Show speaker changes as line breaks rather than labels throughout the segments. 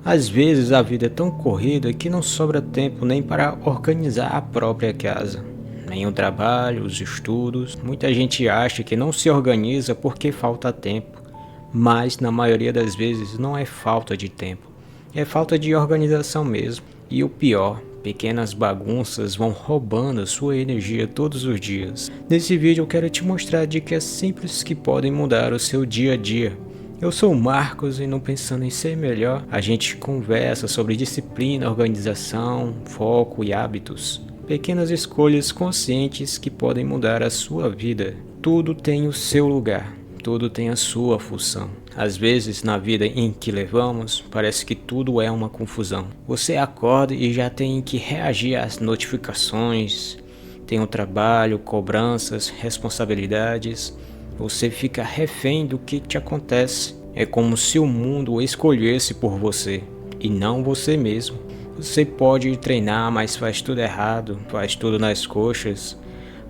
Às vezes a vida é tão corrida que não sobra tempo nem para organizar a própria casa, nem o trabalho, os estudos. Muita gente acha que não se organiza porque falta tempo, mas na maioria das vezes não é falta de tempo, é falta de organização mesmo. E o pior, pequenas bagunças vão roubando a sua energia todos os dias. Nesse vídeo eu quero te mostrar dicas simples que podem mudar o seu dia a dia. Eu sou o Marcos e no Pensando em Ser Melhor, a gente conversa sobre disciplina, organização, foco e hábitos. Pequenas escolhas conscientes que podem mudar a sua vida. Tudo tem o seu lugar, tudo tem a sua função. Às vezes, na vida em que levamos, parece que tudo é uma confusão. Você acorda e já tem que reagir às notificações, tem o trabalho, cobranças, responsabilidades. Você fica refém do que te acontece. É como se o mundo o escolhesse por você, e não você mesmo. Você pode treinar, mas faz tudo errado, faz tudo nas coxas,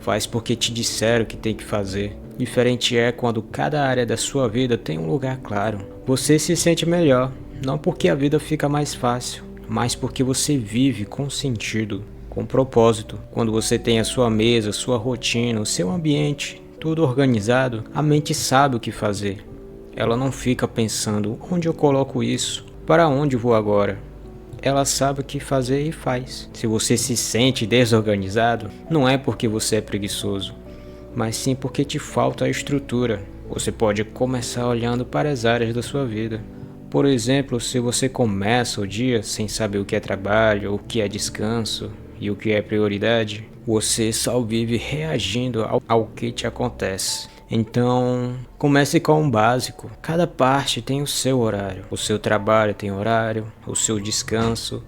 faz porque te disseram que tem que fazer. Diferente é quando cada área da sua vida tem um lugar claro. Você se sente melhor, não porque a vida fica mais fácil, mas porque você vive com sentido, com propósito. Quando você tem a sua mesa, sua rotina, o seu ambiente, tudo organizado, a mente sabe o que fazer. Ela não fica pensando, onde eu coloco isso? Para onde vou agora? Ela sabe o que fazer e faz. Se você se sente desorganizado, não é porque você é preguiçoso, mas sim porque te falta a estrutura. Você pode começar olhando para as áreas da sua vida. Por exemplo, se você começa o dia sem saber o que é trabalho, o que é descanso e o que é prioridade, você só vive reagindo ao que te acontece. Então, comece com o básico. Cada parte tem o seu horário. O seu trabalho tem horário, o seu descanso,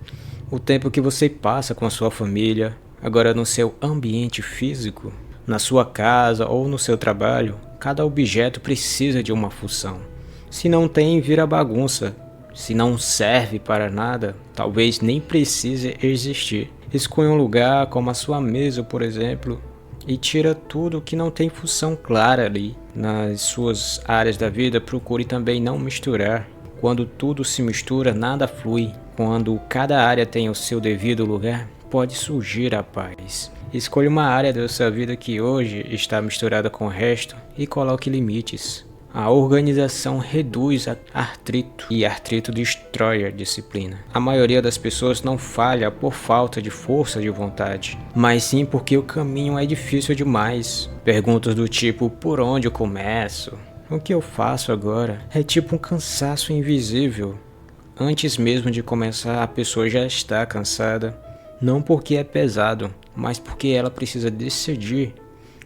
o tempo que você passa com a sua família. Agora, no seu ambiente físico, na sua casa ou no seu trabalho, cada objeto precisa de uma função. Se não tem, vira bagunça. Se não serve para nada, talvez nem precise existir. Escolha um lugar como a sua mesa, por exemplo, e tira tudo que não tem função clara ali. Nas suas áreas da vida, procure também não misturar. Quando tudo se mistura, nada flui. Quando cada área tem o seu devido lugar, pode surgir a paz. Escolha uma área da sua vida que hoje está misturada com o resto e coloque limites. A organização reduz artrito e artrito destrói a disciplina. A maioria das pessoas não falha por falta de força de vontade, mas sim porque o caminho é difícil demais. Perguntas do tipo, por onde eu começo? O que eu faço agora? É tipo um cansaço invisível. Antes mesmo de começar, a pessoa já está cansada. Não porque é pesado, mas porque ela precisa decidir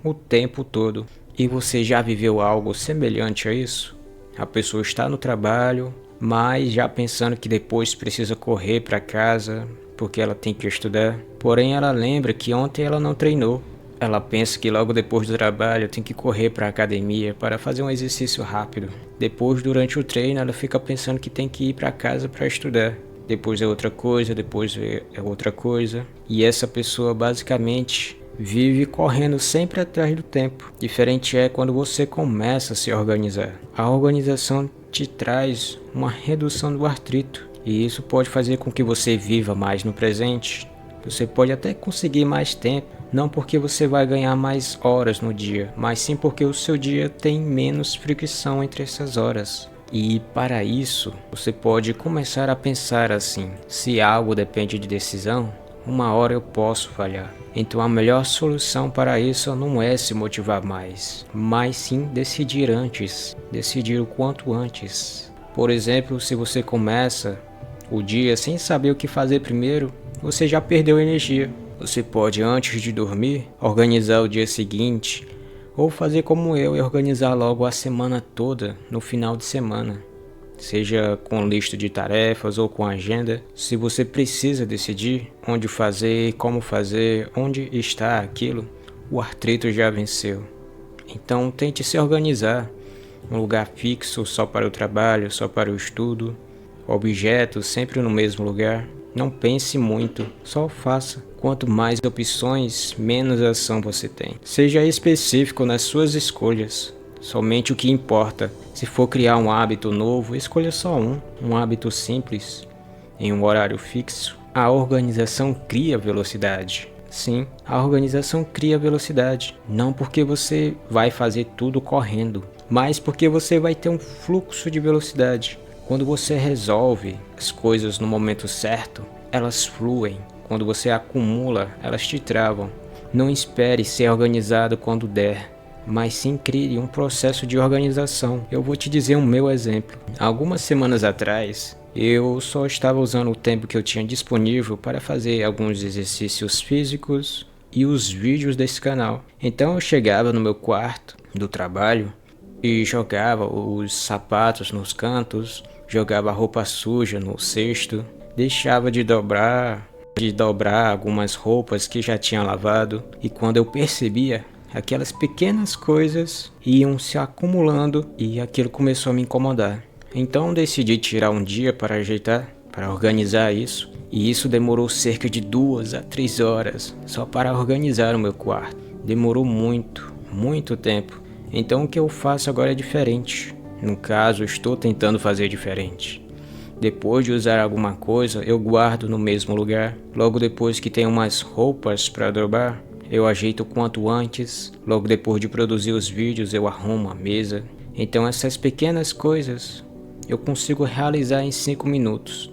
o tempo todo. E você já viveu algo semelhante a isso? A pessoa está no trabalho, mas já pensando que depois precisa correr para casa porque ela tem que estudar. Porém, ela lembra que ontem ela não treinou. Ela pensa que logo depois do trabalho tem que correr para a academia para fazer um exercício rápido. Depois, durante o treino, ela fica pensando que tem que ir para casa para estudar. Depois é outra coisa, depois é outra coisa. E essa pessoa basicamente vive correndo sempre atrás do tempo. Diferente é quando você começa a se organizar. A organização te traz uma redução do artrito. E isso pode fazer com que você viva mais no presente. Você pode até conseguir mais tempo. Não porque você vai ganhar mais horas no dia, mas sim porque o seu dia tem menos fricção entre essas horas. E para isso, você pode começar a pensar assim: se algo depende de decisão, uma hora eu posso falhar. Então a melhor solução para isso não é se motivar mais, mas sim decidir antes, decidir o quanto antes. Por exemplo, se você começa o dia sem saber o que fazer primeiro, você já perdeu energia. Você pode, antes de dormir, organizar o dia seguinte, ou fazer como eu e organizar logo a semana toda no final de semana. Seja com lista de tarefas ou com agenda. Se você precisa decidir onde fazer, como fazer, onde está aquilo, o artrito já venceu. Então tente se organizar. Um lugar fixo só para o trabalho, só para o estudo. Objetos sempre no mesmo lugar. Não pense muito, só faça. Quanto mais opções, menos ação você tem. Seja específico nas suas escolhas. Somente o que importa. Se for criar um hábito novo, escolha só um hábito simples. em um horário fixo, a organização cria velocidade. Sim, a organização cria velocidade, não porque você vai fazer tudo correndo, mas porque você vai ter um fluxo de velocidade. Quando você resolve as coisas no momento certo, elas fluem. Quando você acumula, elas te travam. Não espere ser organizado quando der, mas sim crie um processo de organização. Eu vou te dizer o meu exemplo. Algumas semanas atrás, eu só estava usando o tempo que eu tinha disponível para fazer alguns exercícios físicos e os vídeos desse canal. Então eu chegava no meu quarto do trabalho e jogava os sapatos nos cantos, jogava a roupa suja no cesto, deixava de dobrar algumas roupas que já tinha lavado, e quando eu percebia, aquelas pequenas coisas iam se acumulando e aquilo começou a me incomodar. Então decidi tirar um dia para ajeitar, para organizar isso, e isso demorou cerca de 2 a 3 horas só para organizar o meu quarto. Demorou muito tempo. Então o que eu faço agora é diferente. No caso, estou tentando fazer diferente. Depois de usar alguma coisa, eu guardo no mesmo lugar. Logo depois que tenho umas roupas para dobrar, eu ajeito o quanto antes. Logo depois de produzir os vídeos, eu arrumo a mesa. Então essas pequenas coisas eu consigo realizar em 5 minutos.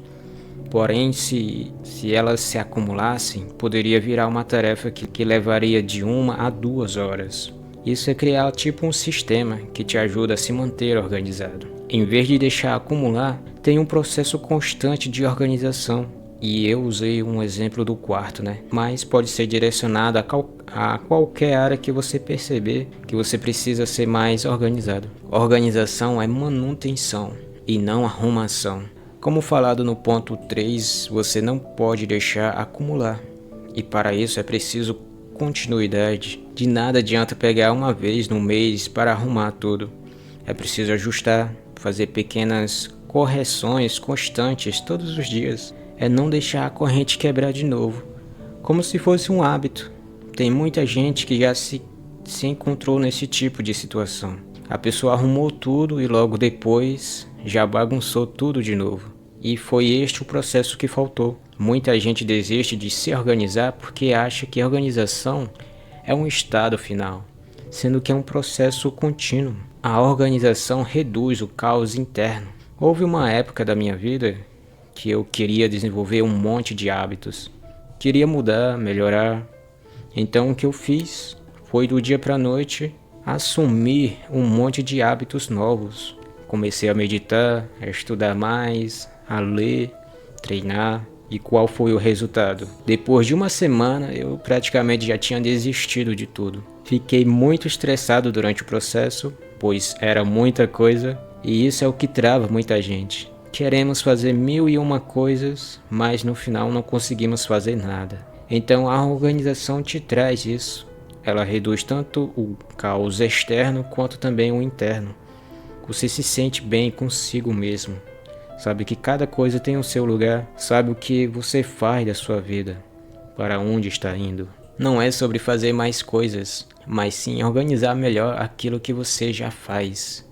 Porém, se elas se acumulassem, poderia virar uma tarefa que levaria de 1 a 2 horas. Isso é criar tipo um sistema que te ajuda a se manter organizado. Em vez de deixar acumular, tem um processo constante de organização. E eu usei um exemplo do quarto, né? Mas pode ser direcionado a qualquer área que você perceber que você precisa ser mais organizado. Organização é manutenção e não arrumação. Como falado no ponto 3, você não pode deixar acumular. E para isso é preciso continuidade. De nada adianta pegar uma vez no mês para arrumar tudo. É preciso ajustar, fazer pequenas correções constantes todos os dias. É não deixar a corrente quebrar de novo, como se fosse um hábito. Tem muita gente que já se encontrou nesse tipo de situação. A pessoa arrumou tudo e logo depois já bagunçou tudo de novo. E foi este o processo que faltou. Muita gente desiste de se organizar porque acha que a organização é um estado final, sendo que é um processo contínuo. A organização reduz o caos interno. Houve uma época da minha vida que eu queria desenvolver um monte de hábitos. Queria mudar, melhorar. Então o que eu fiz foi do dia para a noite assumir um monte de hábitos novos. Comecei a meditar, a estudar mais, a ler, treinar. E qual foi o resultado? Depois de uma semana, eu praticamente já tinha desistido de tudo. Fiquei muito estressado durante o processo, pois era muita coisa, e isso é o que trava muita gente. Queremos fazer 1001 coisas, mas no final não conseguimos fazer nada. Então a organização te traz isso. Ela reduz tanto o caos externo quanto também o interno. Você se sente bem consigo mesmo. Sabe que cada coisa tem o seu lugar, sabe o que você faz da sua vida, para onde está indo. Não é sobre fazer mais coisas, mas sim organizar melhor aquilo que você já faz.